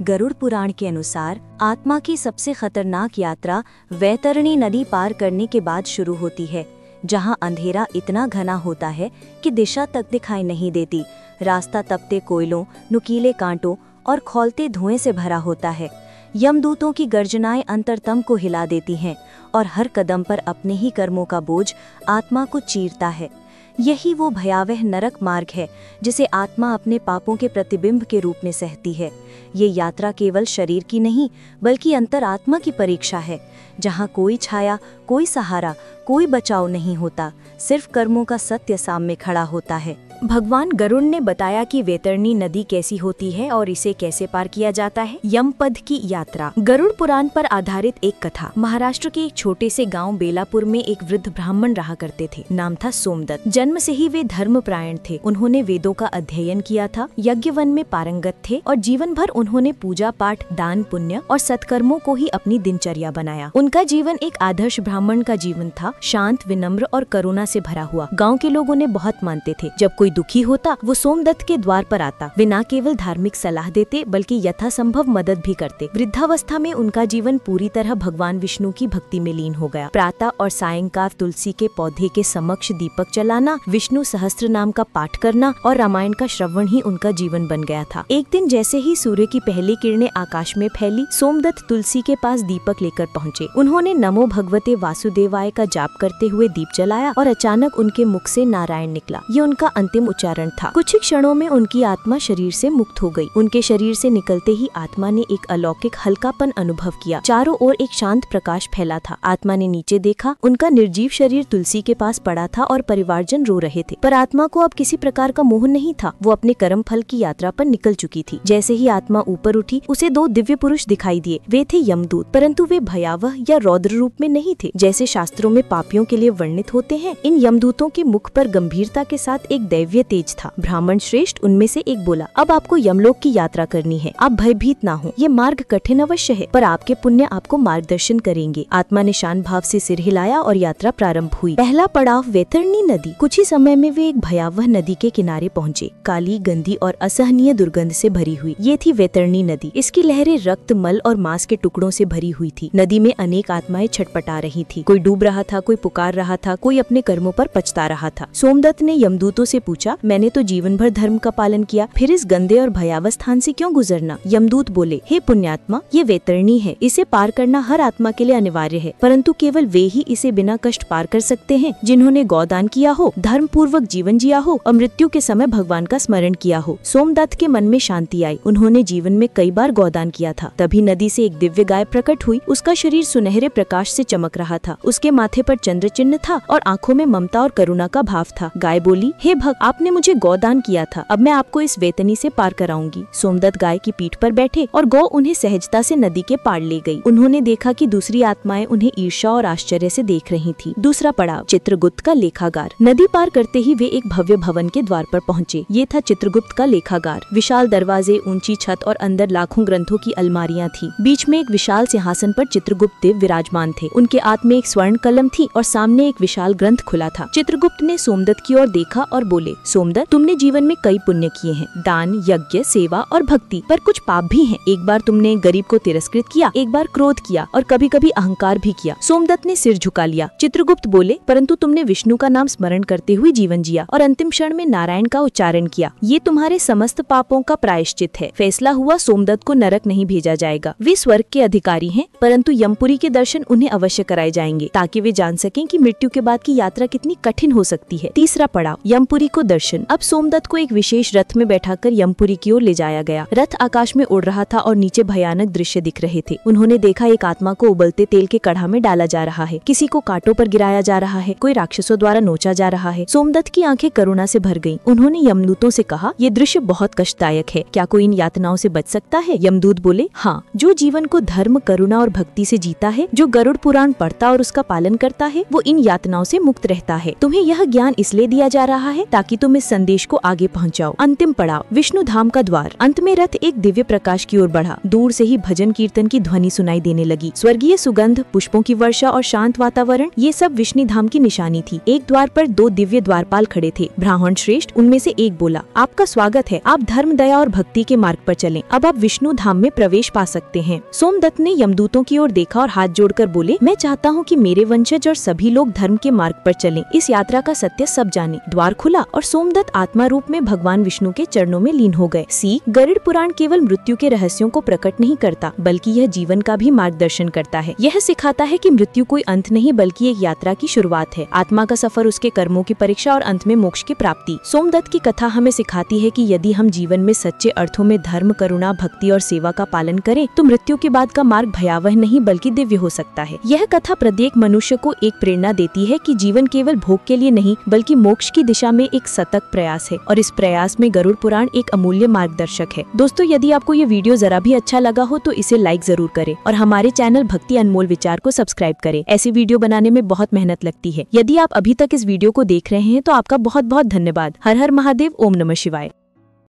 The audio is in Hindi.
गरुड़ पुराण के अनुसार आत्मा की सबसे खतरनाक यात्रा वैतरणी नदी पार करने के बाद शुरू होती है, जहां अंधेरा इतना घना होता है कि दिशा तक दिखाई नहीं देती। रास्ता तपते कोयलों, नुकीले कांटों और खौलते धुएं से भरा होता है। यमदूतों की गर्जनाएं अंतरतम को हिला देती हैं और हर कदम पर अपने ही कर्मों का बोझ आत्मा को चीरता है। यही वो भयावह नरक मार्ग है जिसे आत्मा अपने पापों के प्रतिबिंब के रूप में सहती है। ये यात्रा केवल शरीर की नहीं बल्कि अंतरात्मा की परीक्षा है, जहाँ कोई छाया, कोई सहारा, कोई बचाव नहीं होता, सिर्फ कर्मों का सत्य सामने खड़ा होता है। भगवान गरुड़ ने बताया कि वैतरणी नदी कैसी होती है और इसे कैसे पार किया जाता है। यमपद की यात्रा। गरुड़ पुराण पर आधारित एक कथा। महाराष्ट्र के एक छोटे से गांव बेलापुर में एक वृद्ध ब्राह्मण रहा करते थे। नाम था सोमदत्त। जन्म से ही वे धर्मपरायण थे। उन्होंने वेदों का अध्ययन किया था, यज्ञवन में पारंगत थे और जीवन भर उन्होंने पूजा पाठ, दान पुण्य और सत्कर्मों को ही अपनी दिनचर्या बनाया। उनका जीवन एक आदर्श ब्राह्मण का जीवन था, शांत, विनम्र और करुणा से भरा हुआ। गाँव के लोग उन्हें बहुत मानते थे। जब कोई दुखी होता वो सोमदत्त के द्वार पर आता। वे न केवल धार्मिक सलाह देते बल्कि यथासंभव मदद भी करते। वृद्धावस्था में उनका जीवन पूरी तरह भगवान विष्णु की भक्ति में लीन हो गया। प्रातः और सायंकाल तुलसी के पौधे के समक्ष दीपक जलाना, विष्णु सहस्त्र नाम का पाठ करना और रामायण का श्रवण ही उनका जीवन बन गया था। एक दिन जैसे ही सूर्य की पहली किरणें आकाश में फैली, सोमदत्त तुलसी के पास दीपक लेकर पहुँचे। उन्होंने नमो भगवते वासुदेवाय का जाप करते हुए दीप जलाया और अचानक उनके मुख से नारायण निकला। ये उनका अंतिम उच्चारण था। कुछ ही क्षणों में उनकी आत्मा शरीर से मुक्त हो गई। उनके शरीर से निकलते ही आत्मा ने एक अलौकिक हल्कापन अनुभव किया। चारों ओर एक शांत प्रकाश फैला था। आत्मा ने नीचे देखा, उनका निर्जीव शरीर तुलसी के पास पड़ा था और परिवारजन रो रहे थे। पर आत्मा को अब किसी प्रकार का मोह नहीं था। वो अपने कर्म फल की यात्रा पर निकल चुकी थी। जैसे ही आत्मा ऊपर उठी, उसे दो दिव्य पुरुष दिखाई दिए। वे थे यमदूत, परंतु वे भयावह या रौद्र रूप में नहीं थे जैसे शास्त्रों में पापियों के लिए वर्णित होते हैं। इन यमदूतों के मुख पर गंभीरता के साथ एक दैवीय तेज था। ब्राह्मण श्रेष्ठ उनमें से एक बोला, अब आपको यमलोक की यात्रा करनी है। आप भयभीत ना हो। ये मार्ग कठिन अवश्य है, पर आपके पुण्य आपको मार्गदर्शन करेंगे। आत्मा ने शांत भाव से सिर हिलाया और यात्रा प्रारंभ हुई। पहला पड़ाव वैतरणी नदी। कुछ ही समय में वे एक भयावह नदी के किनारे पहुँचे। काली, गंदी और असहनीय दुर्गंध से भरी हुई ये थी वैतरणी नदी। इसकी लहरें रक्त, मल और मांस के टुकड़ों से भरी हुई थी। नदी में अनेक आत्माएं छटपटा रही थी। कोई डूब रहा था, कोई पुकार रहा था, कोई अपने कर्मों पर पछता रहा था। सोमदत्त ने यमदूतों से पूछा, मैंने तो जीवन भर धर्म का पालन किया, फिर इस गंदे और भयावह स्थान से क्यों गुजरना? यमदूत बोले, हे पुण्यात्मा, ये वैतरणी है। इसे पार करना हर आत्मा के लिए अनिवार्य है, परंतु केवल वे ही इसे बिना कष्ट पार कर सकते हैं जिन्होंने गौदान किया हो, धर्म पूर्वक जीवन जिया हो और मृत्यु के समय भगवान का स्मरण किया हो। सोमदत्त के मन में शांति आई। उन्होंने जीवन में कई बार गौदान किया था। तभी नदी से एक दिव्य गाय प्रकट हुई। उसका शरीर सुनहरे प्रकाश से चमक रहा था। उसके माथे पर चंद्र चिन्ह था और आंखों में ममता और करुणा का भाव था। गाय बोली, हे भक्त, आपने मुझे गौदान किया था, अब मैं आपको इस वैतरणी से पार कराऊंगी। सोमदत्त गाय की पीठ पर बैठे और गौ उन्हें सहजता से नदी के पार ले गई। उन्होंने देखा कि दूसरी आत्माएं उन्हें ईर्ष्या और आश्चर्य से देख रही थीं। दूसरा पड़ाव चित्रगुप्त का लेखागार। नदी पार करते ही वे एक भव्य भवन के द्वार पर पहुँचे। ये था चित्रगुप्त का लेखागार। विशाल दरवाजे, ऊंची छत और अंदर लाखों ग्रंथों की अलमारियां थी। बीच में एक विशाल सिंहासन पर चित्रगुप्त देव विराजमान थे। उनके हाथ में एक स्वर्ण कलम थी और सामने एक विशाल ग्रंथ खुला था। चित्रगुप्त ने सोमदत्त की ओर देखा और बोले, सोमदत्त, तुमने जीवन में कई पुण्य किए हैं, दान, यज्ञ, सेवा और भक्ति, पर कुछ पाप भी हैं। एक बार तुमने गरीब को तिरस्कृत किया, एक बार क्रोध किया और कभी कभी अहंकार भी किया। सोमदत्त ने सिर झुका लिया। चित्रगुप्त बोले, परंतु तुमने विष्णु का नाम स्मरण करते हुए जीवन जिया और अंतिम क्षण में नारायण का उच्चारण किया। ये तुम्हारे समस्त पापों का प्रायश्चित है। फैसला हुआ, सोमदत्त को नरक नहीं भेजा जाएगा। वे स्वर्ग के अधिकारी हैं, परंतु यमपुरी के दर्शन उन्हें अवश्य कराए जाएंगे ताकि वे जान सकें कि मृत्यु के बाद की यात्रा कितनी कठिन हो सकती है। तीसरा पड़ाव यमपुरी को दर्शन। अब सोमदत्त को एक विशेष रथ में बैठाकर यमपुरी की ओर ले जाया गया। रथ आकाश में उड़ रहा था और नीचे भयानक दृश्य दिख रहे थे। उन्होंने देखा, एक आत्मा को उबलते तेल के कढ़ा में डाला जा रहा है, किसी को कांटों पर गिराया जा रहा है, कोई राक्षसों द्वारा नोचा जा रहा है। सोमदत्त की आंखें करुणा से भर गईं। उन्होंने यमदूतों से कहा, ये दृश्य बहुत कष्टदायक है, क्या कोई इन यातनाओं से बच सकता है? यमदूत बोले, हाँ, जो जीवन को धर्म, करुणा और भक्ति से जीता है, जो गरुड़ पुराण पढ़ता और उसका पालन करता है, वो इन यातनाओं से मुक्त रहता है। तुम्हें यह ज्ञान इसलिए दिया जा रहा है ताकि कि तुम इस संदेश को आगे पहुंचाओ। अंतिम पड़ाव, विष्णु धाम का द्वार। अंत में रथ एक दिव्य प्रकाश की ओर बढ़ा। दूर से ही भजन कीर्तन की ध्वनि सुनाई देने लगी। स्वर्गीय सुगंध, पुष्पों की वर्षा और शांत वातावरण, ये सब विष्णु धाम की निशानी थी। एक द्वार पर 2 दिव्य द्वारपाल खड़े थे। ब्राह्मण श्रेष्ठ उनमें से एक बोला, आपका स्वागत है, आप धर्म, दया और भक्ति के मार्ग पर चलें। अब आप विष्णु धाम में प्रवेश पा सकते हैं। सोमदत्त ने यमदूतों की ओर देखा और हाथ जोड़कर बोले, मैं चाहता हूँ कि मेरे वंशज और सभी लोग धर्म के मार्ग पर चलें, इस यात्रा का सत्य सब जाने। द्वार खुला और सोमदत्त आत्मा रूप में भगवान विष्णु के चरणों में लीन हो गए। सीख, गरुड़ पुराण केवल मृत्यु के रहस्यों को प्रकट नहीं करता, बल्कि यह जीवन का भी मार्गदर्शन करता है। यह सिखाता है कि मृत्यु कोई अंत नहीं, बल्कि एक यात्रा की शुरुआत है। आत्मा का सफर, उसके कर्मों की परीक्षा और अंत में मोक्ष की प्राप्ति। सोमदत्त की कथा हमें सिखाती है कि यदि हम जीवन में सच्चे अर्थों में धर्म, करुणा, भक्ति और सेवा का पालन करें, तो मृत्यु के बाद का मार्ग भयावह नहीं बल्कि दिव्य हो सकता है। यह कथा प्रत्येक मनुष्य को एक प्रेरणा देती है कि जीवन केवल भोग के लिए नहीं, बल्कि मोक्ष की दिशा में एक सतत प्रयास है, और इस प्रयास में गरुड़ पुराण एक अमूल्य मार्गदर्शक है। दोस्तों, यदि आपको ये वीडियो जरा भी अच्छा लगा हो तो इसे लाइक जरूर करें और हमारे चैनल भक्ति अनमोल विचार को सब्सक्राइब करें। ऐसी वीडियो बनाने में बहुत मेहनत लगती है। यदि आप अभी तक इस वीडियो को देख रहे हैं तो आपका बहुत बहुत धन्यवाद। हर हर महादेव, ओम नमः शिवाय।